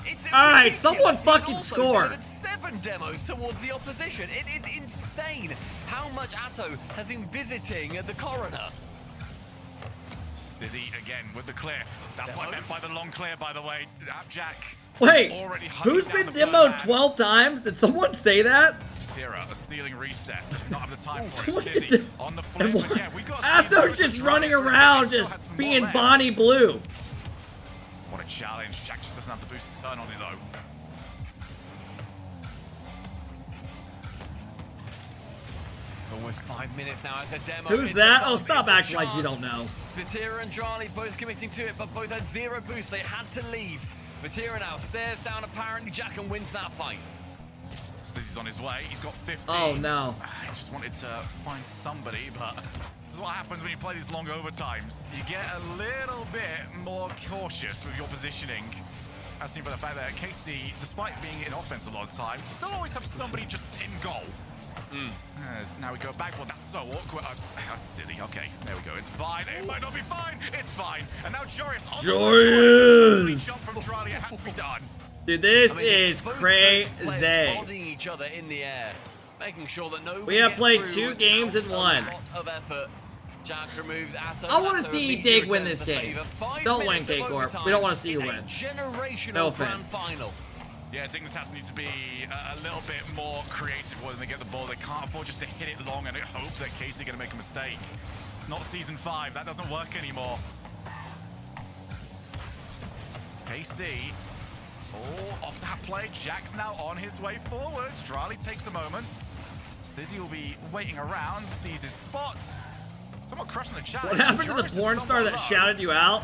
It's Alright, ridiculous. someone He's fucking also score. delivered 7 demos towards the opposition. It is insane how much Atto has been visiting the coroner. Stizzy again with the clear. That's what I meant by the long clear, by the way. Jack. Wait, already who's been demoed 12 times? Did someone say that? Tira, a stealing reset. Does not have the time for it. Someone Stizzy did- on the flip. And But yeah, we got Atto's just running around, just being Bonnie Blue. What a challenge. Jack just doesn't have the boost to turn on it, though. It's almost 5 minutes now as a demo. Who's It's that? above, Oh, stop it's a acting like you chance. don't know. Vatira and Drali both committing to it, but both had 0 boost. They had to leave. Vatira now stares down apparently Jack and wins that fight. Stizzy's on his way. He's got 15. Oh, no. I just wanted to find somebody, but this is what happens when you play these long overtimes. You get a little bit more cautious with your positioning. As seen by the fact that KC, despite being in offense a lot of time, still always have somebody just in goal. As now we go back, well, that's so awkward. That's Stizzy. Okay, there we go. It's fine. It might not be fine. It's fine. And now Jorius on the jump from Drali. It had to be done. Dude, this I mean, is both crazy. players bodying each other in the air, making sure that nobody We have gets played through 2 games in without 1. a lot of effort. Jack removes Atto. I want to Atto see immediately Dig win returns this the game. favor. 5 Don't win, minutes of K-Corp. overtime We don't want to see you in win. A generational No grand offense. final. Yeah, Dignitas need to be a little bit more creative when they get the ball. They can't afford just to hit it long and hope that Casey going to make a mistake. It's not Season 5. That doesn't work anymore. KC. Oh, off that play. Jack's now on his way forward. Drali takes a moment. Stizzy will be waiting around, sees his spot. Someone crushing the challenge. What happened to the porn star that shouted you out?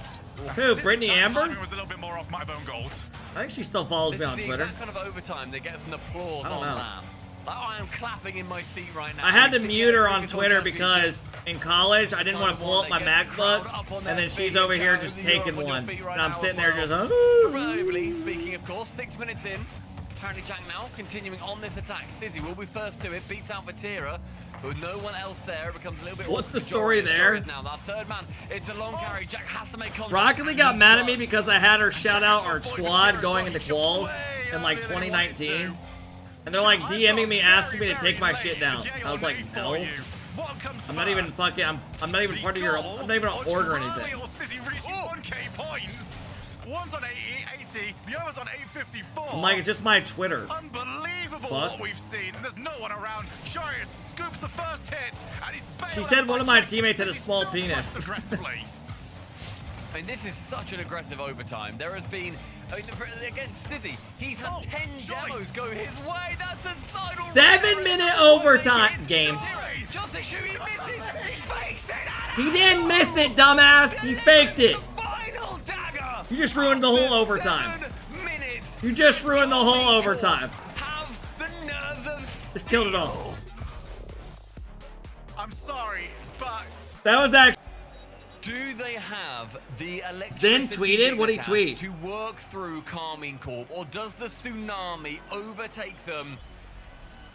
Who, Brittany Amber? Was a little bit more off my bone gold. I think she still follows me on Twitter. This is the exact kind of overtime that gets an applause on that. Like, I am clapping in my seat right now. I had to mute her on Twitter because in college I didn't want to pull up my MacBook, and then she's over here just taking one, and I'm sitting there just. Speaking of course, 6 minutes in. Apparently Jack now continuing on this attack. Stizzy will be first to it, beats out Vatira. But with no one else there, it becomes a little bit. What's the story there? Now that third man, it's a long carry. Jack has to make contact. Rocket League got mad at me because I had her shout out our squad going into quals in like 2019, and they're like DMing me asking me to take my shit down. I was like, no. I'm not even fucking. I'm not even part of your. I'm not even an order or anything. One's on 80, the other's on 854. I'm like, it's just my Twitter. Unbelievable what we've seen. There's no one around. Jarius scoops the first hit, and he's she said one of my teammates had a small penis. Aggressively. I mean, this is such an aggressive overtime. There has been, I mean, again, Stizzy, he's had 10 demos go his way. That's a final 7-minute overtime game. Just a shoot, he misses. He fakes it. He didn't miss it, dumbass. He faked it. You just ruined the whole overtime. You just ruined the whole overtime. Just killed it all. I'm sorry, but that was actually. Do they have the Zen tweeted? What'd he tweet? To work through KARMINE Corp, or does the tsunami overtake them?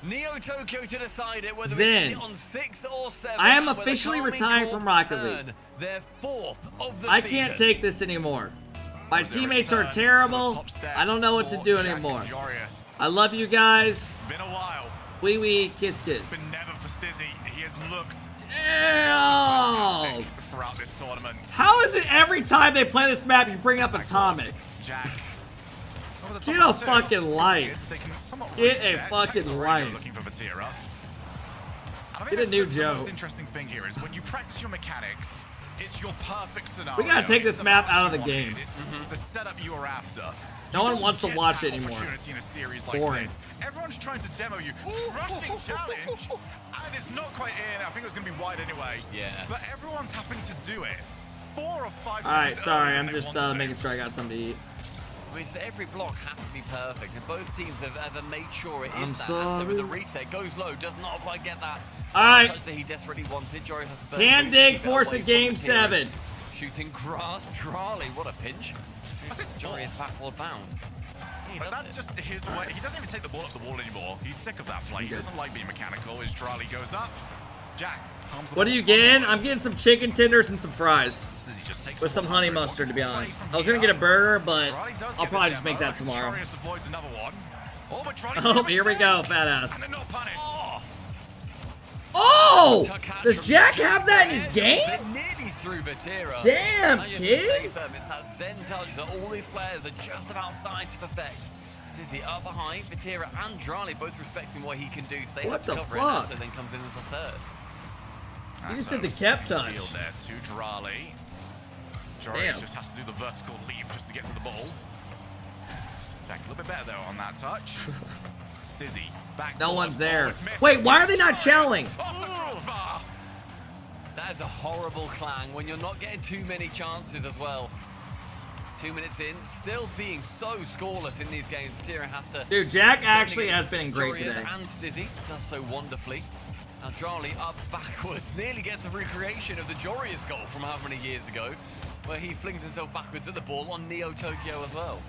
Neo Tokyo to decide it whether Zen. it's on 6 or 7. I am officially retired from Rocket League. Their 4th of the I can't take this anymore. My teammates are terrible. I don't know what to do anymore. I love you guys. Been a while. Wee wee, kiss kiss. Been never for Stizzy. He has looked damn throughout this tournament. How is it every time they play this map you bring up Atomic? Jack. Get a fucking life. Get a fucking life. Looking for Vatira. Get a new Joe. The most interesting thing here is when you practice your mechanics, it's your perfect scenario. We gotta take this map out of the game. It's the setup you are after. No one wants to watch it anymore. In a series like boring. This. Everyone's trying to demo you. Rushing challenge, and it's not quite in. I think it was going to be wide anyway. Yeah. But everyone's having to do it 4 or 5 seconds. All right, sorry, I'm just making sure I got something to eat. I mean, so every block has to be perfect, and both teams have ever made sure it is that. Sorry. So with the reset, goes low, does not quite get that touch that he desperately wanted. Joris has to can dig force a game 7. Shooting grass, Drali, what a pinch. Joris backward bound. But that's just his way. He doesn't even take the ball up the wall anymore. He's sick of that play. He doesn't like being mechanical. As Drali goes up, Jack. What are you getting? I'm getting some chicken tenders and some fries. With some honey mustard, to be honest. I was going to get a burger, but I'll probably just make that tomorrow. Oh, here we go, fat ass. Oh! Does Jack have that in his game? Damn, kid. It's that Zen touch that all these players are just about starting to perfect. Stizzy up behind, Vatira and Drali both respecting what he can do. So they what the fuck? fuck? So then comes in as a third. He just did the Kep touch. There to Drali. Jarius just has to do the vertical leap just to get to the ball. Jack a little bit better though on that touch. Stizzy back. No one's there. Wait, why are they not chelling? That is a horrible clang when you're not getting too many chances as well. 2 minutes in, still being so scoreless in these games. Vatira has to. Dude, Jack actually has been great today. And Stizzy does so wonderfully. Now Drali up backwards, nearly gets a recreation of the Jorius goal from how many years ago, where he flings himself backwards at the ball on Neo Tokyo as well.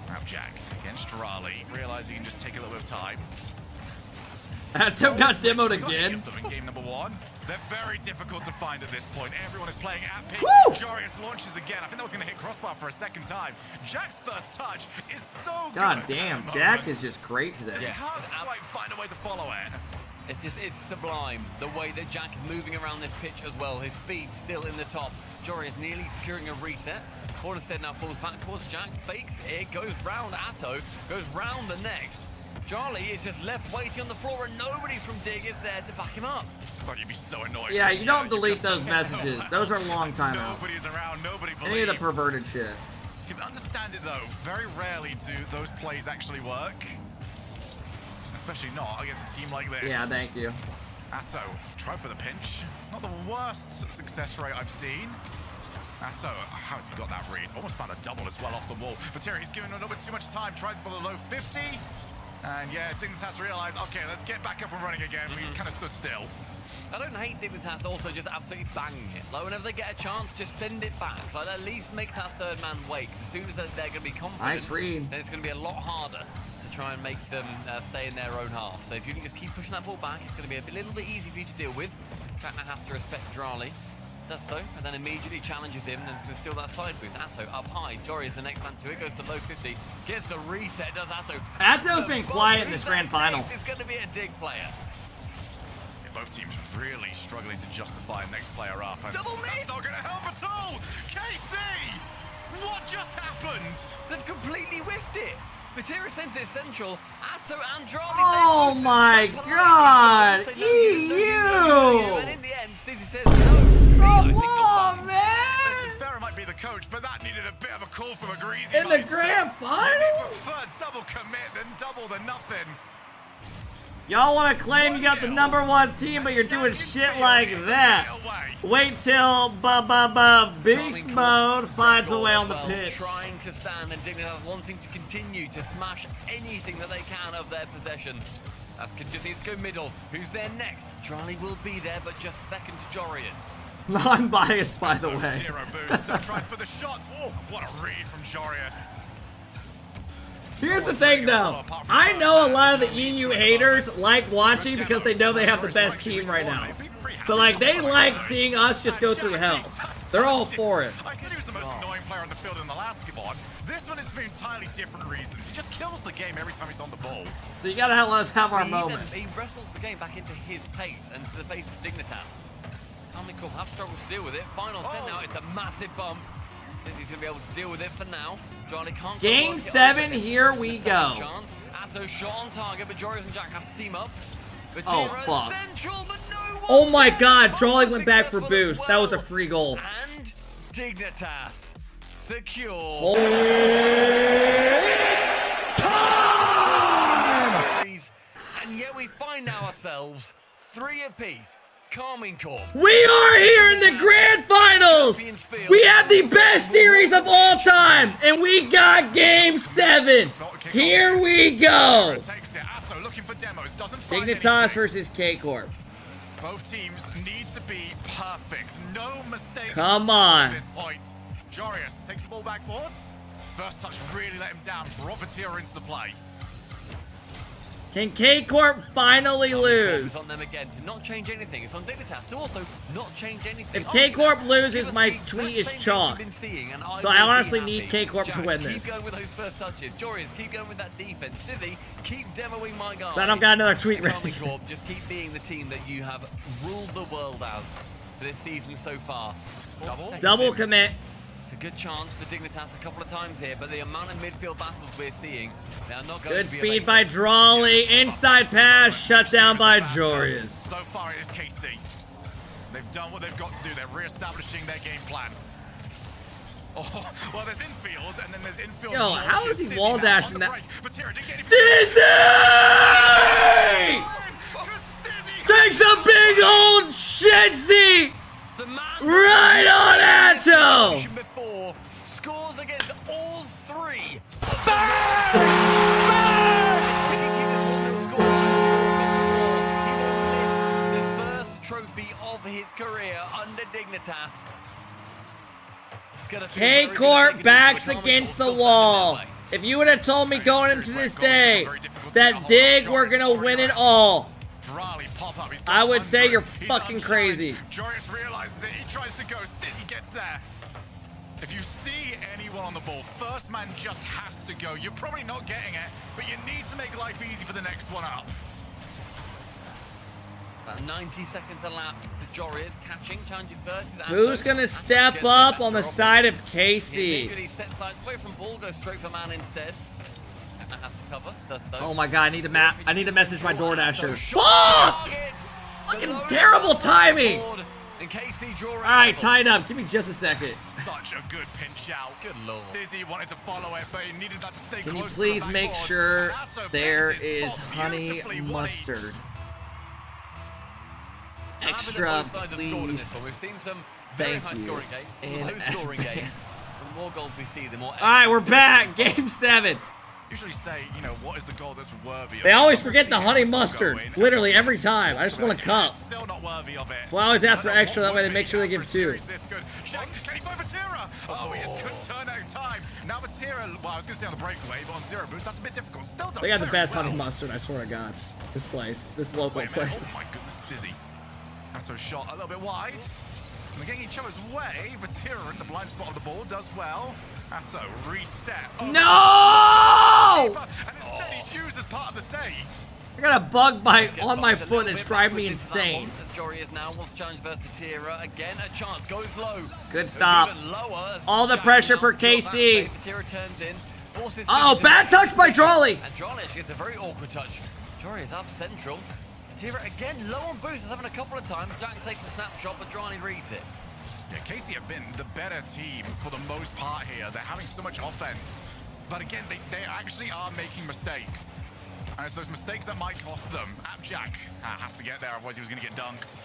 Now Jack against Drali, realizing he can just take a little bit of time. Atom got demoed again. In game number 1. They're very difficult to find at this point. Everyone is playing at peak. Jarius launches again. I think that was going to hit crossbar for a second time. Jack's first touch is so good. God damn, Jack is just great today. He can't quite find a way to follow it. It's sublime, the way that Jack is moving around this pitch as well. His speed still in the top. Jory is nearly securing a reset. Ford instead now falls back towards Jack, fakes it, goes round Atto, goes round the net. Charlie is just left waiting on the floor and nobody from Dig is there to back him up. But you'd be so annoyed. Yeah, you don't delete those messages. Those are long timeouts. Nobody's around, nobody believes. Any of the perverted shit. You can understand it though, very rarely do those plays actually work. Especially not against a team like this. Yeah, thank you. Atto, try for the pinch. Not the worst success rate I've seen. Atto, how's he got that read? Almost found a double as well off the wall. But here he's giving a little bit too much time, trying for the low 50. And yeah, Dignitas realized, okay, let's get back up and running again. We kind of stood still. I don't hate Dignitas also just absolutely banging it. Like, whenever they get a chance, just send it back. Like, at least make that third man wake. As soon as they're going to be confident, nice read. Then it's going to be a lot harder to try and make them stay in their own half. So if you can just keep pushing that ball back, it's going to be a little bit easy for you to deal with. Jack now has to respect Drali. Does so, and then immediately challenges him, and it's going to steal that side boost. Atto up high. Jory is the next man to it. Goes to low 50. Gets the reset. Does Atto. Atto's been quiet in this grand final. It's going to be a Dig player. Both teams really struggling to justify a next player up. Double miss! That's not going to help at all! KC! What just happened? They've completely whiffed it. Vatira sends it central. Atto and Drali. Oh my god! EU! And in the end, Stizzy says no. Come on, man! Listen, Farah might be the coach, but that needed a bit of a call from a greasy In the grand finals? Prefer double commit than double the nothing. Y'all want to claim you got the #1 team, but you're doing shit like that. Wait till beast mode finds a way on the pitch. Trying to stand and Dignitas wanting to continue to smash anything that they can of their possession. That's just needs to go middle. Who's there next? Charlie will be there, but just second to Jory is. Non-biased, by the way. Zero boost. Tries for the shot. Oh, what a read from Jorius. Here's the thing, though. I know a lot of the EU haters like watching because they know they have the best team right now. So, like, they like seeing us just go through hell. They're all for it. I said he was the most annoying player on the field in the last Gabon. This one is for entirely different reasons. He just kills the game every time he's on the ball. So you gotta let us have our moment. He wrestles the game back into his pace and to the pace of Dignitas. KARMINE Corp have struggled to deal with it. Final 10 now, it's a massive bump. Says he's going to be able to deal with it for now. Charlie can't Game 7, here we go. Chance. Atto shot on target, but Joris and Jack have to team up. Oh, fuck. Central, but no oh my god, Charlie went back for boost. Well. That was a free goal. And Dignitas secure. Time! And yet we find ourselves 3 apiece. KARMINE Corp. We are here in the grand finals! We have the best series of all time! And we got game 7! Here we go! Dignitas versus K-Corp. Both teams need to be perfect. No mistakes. Come on. At this point. Jorius takes the ball backboard. First touch really let him down. Brought Vatira into the play. Can K-Corp finally lose? It's on them again to not change anything. It's on Dignitas to also not change anything. If K-Corp loses, my tweet is chalk. So I honestly need K-Corp to win this. Keep going with those first touches. Jorius, keep going with that defense. Dizzy, keep demoing my guy. So I don't got another tweet ready. KARMINE Corp, just keep being the team that you have ruled the world as for this season so far. Double commit. It's a good chance for Dignitas a couple of times here, but the amount of midfield battles we're seeing, they are not going good to be speed by Drali. Inside pass, shut down by Jorius. So far it is KC. They've done what they've got to do. They're re-establishing their game plan. Oh, well, there's infield, and then there's infield. Yo, how is he wall dashing that? Stizzy! Takes a big old shitsy! Right on Atto! Scores against all 3. The first trophy of his career under Dignitas. K-Corp backs against the wall. If you would have told me going into this day that Dig were gonna win it all, I would say you're fucking crazy. Jorius realizes it. He tries to go. Stizzy gets there. If you see anyone on the ball, first man just has to go. You're probably not getting it, but you need to make life easy for the next one up. 90 seconds elapsed. The Jory is catching, challenges first. Who's gonna step up on the side of Casey? He sets sides away from ball, goes straight for man instead. Has to cover. Oh my god, I need to message my DoorDasher. Fuck! Fucking terrible timing! Alright, tied up. Give me just a second. Such a good pinch out. Good lord. Stizzy wanted to follow it, but he needed that to stay close. Can you please make sure there is honey beautifully mustard? Extra, please. We've seen some very high scoring games, some low scoring games. The more goals we see, the more. Alright, we're back. Game 7. Usually say, you know, what is the goal that's worthy of They always forget the honey mustard. Literally every time. I just want a cup. Still not worthy of it. So I always ask for extra, that way they make sure they give 2. Oh, he just couldn't turn out time. Now Vatira, well, I was going to say on the breakaway, but on 0 boost, that's a bit difficult. Still does They got the best well. honey mustard, I swear to God. This place. This local place. Oh my goodness, Dizzy. Atto shot a little bit wide. And they're getting each other's way. Vatira in the blind spot of the ball does well. Atto reset. Oh, No! And instead he chooses part of the save. I got a bug bite on my foot that's driving me insane. As Jory is now wants to challenge versus Vatira. Again, a chance goes low. Good stop. All the pressure for KC. Vatira turns in. Oh, bad touch by Drawley. And Drawley gets a very awkward touch. Jory is up central. Vatira again low on boost. Has happened a couple of times. Jack takes the snapshot, but Drawley reads it. Yeah, KC have been the better team for the most part here. They're having so much offense. But again, they actually are making mistakes. And it's those mistakes that might cost them. Abjack has to get there, otherwise he was going to get dunked.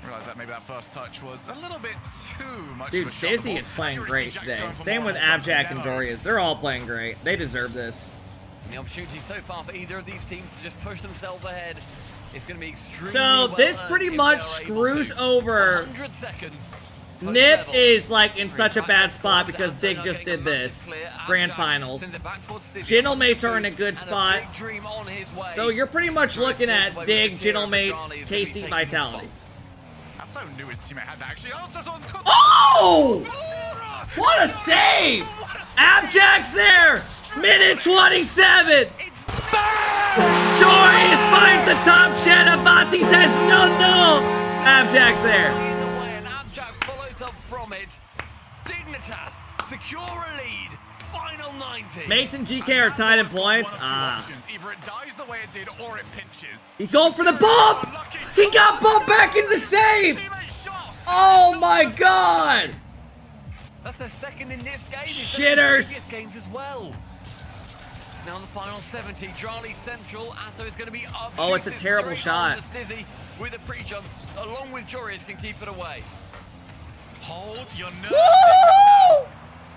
I realized that maybe that first touch was a little bit too much. Dude, Stizzy is playing great today. Same with Abjack and Dorias. They're all playing great. They deserve this. And the opportunity so far for either of these teams to just push themselves ahead. It's going to be extremely So this pretty much screws over. 100 seconds. Nip is like in such a bad spot because Dig just did this. Grand Finals. Gentlemates are in a good spot. So you're pretty much looking at Dig, Gentlemates, KC, Vitality. That's how new his teammate had that actually. Oh! What a save! Abjack's there! Minute 27! Joyous finds the top shed. Avanti says no. Abjack's there. From it, Dignitas secure a lead. Final 90. Mates and GK are tied in points. Either it dies the way it did or it pinches. He's going for the bump. He got bumped back in the save. Oh my God. That's their second in this game. Shitters. Previous games as well. It's now in the final 70. Drawley central. Atto is going to be up. Oh, it's a terrible shot. Stizzy with a pre-jump, along with Joris, can keep it away. Hold your nerve,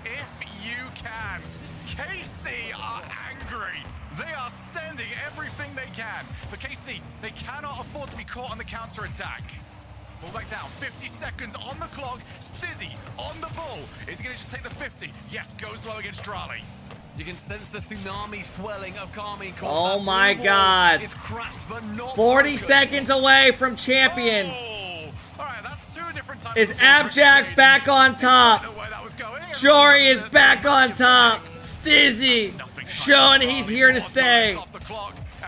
if you can. KC are angry. They are sending everything they can. For KC, they cannot afford to be caught on the counter-attack. Ball back down, 50 seconds on the clock. Stizzy on the ball. Is he going to just take the 50? Yes, goes low against Drawley. You can sense the tsunami swelling of KARMINE Corp. Oh my God. It's cracked, but not 40 seconds away from champions. Oh. All right, that's two different types. Is Abjack back on top? Jory is back on top. Stizzy showing he's here to stay.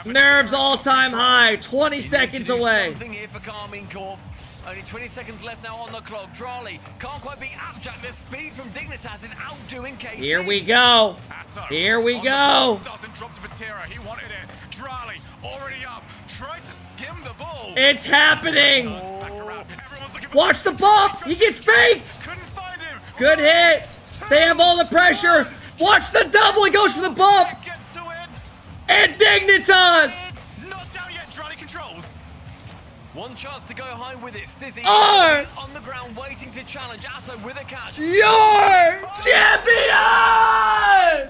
Nerves all-time high. 20 seconds away. Something here for KARMINE Corp. Only 20 seconds left now on the clock. Drawley can't quite beat Abjack. The speed from Dignitas is outdoing KC. Here we go. Here we go. Doesn't drop to Vatira. He wanted it. Drawley already up. Tried to skim the ball. It's happening. Watch the bump. He gets faked. Couldn't find him. Good hit. They have all the pressure. Watch the double. He goes for the bump. Gets to it. And Dignitas. Not down yet. Drawley controls. One chance to go high with it. Stizzy on the ground waiting to challenge. Atto with a catch. Your champion!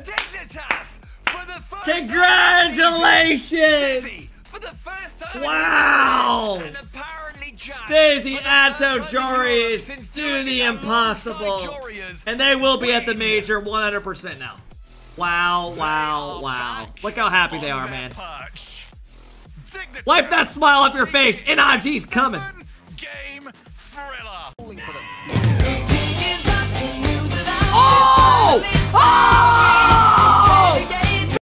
Dignitas for the first Congratulations! Stizzy for the first time. Wow! And apparently Stizzy, Atto, Jory do the impossible. And they will be at the major 100% now. Wow, wow, wow. Look how happy they are, man. Wipe that smile off your face. NIG's coming. Game thriller.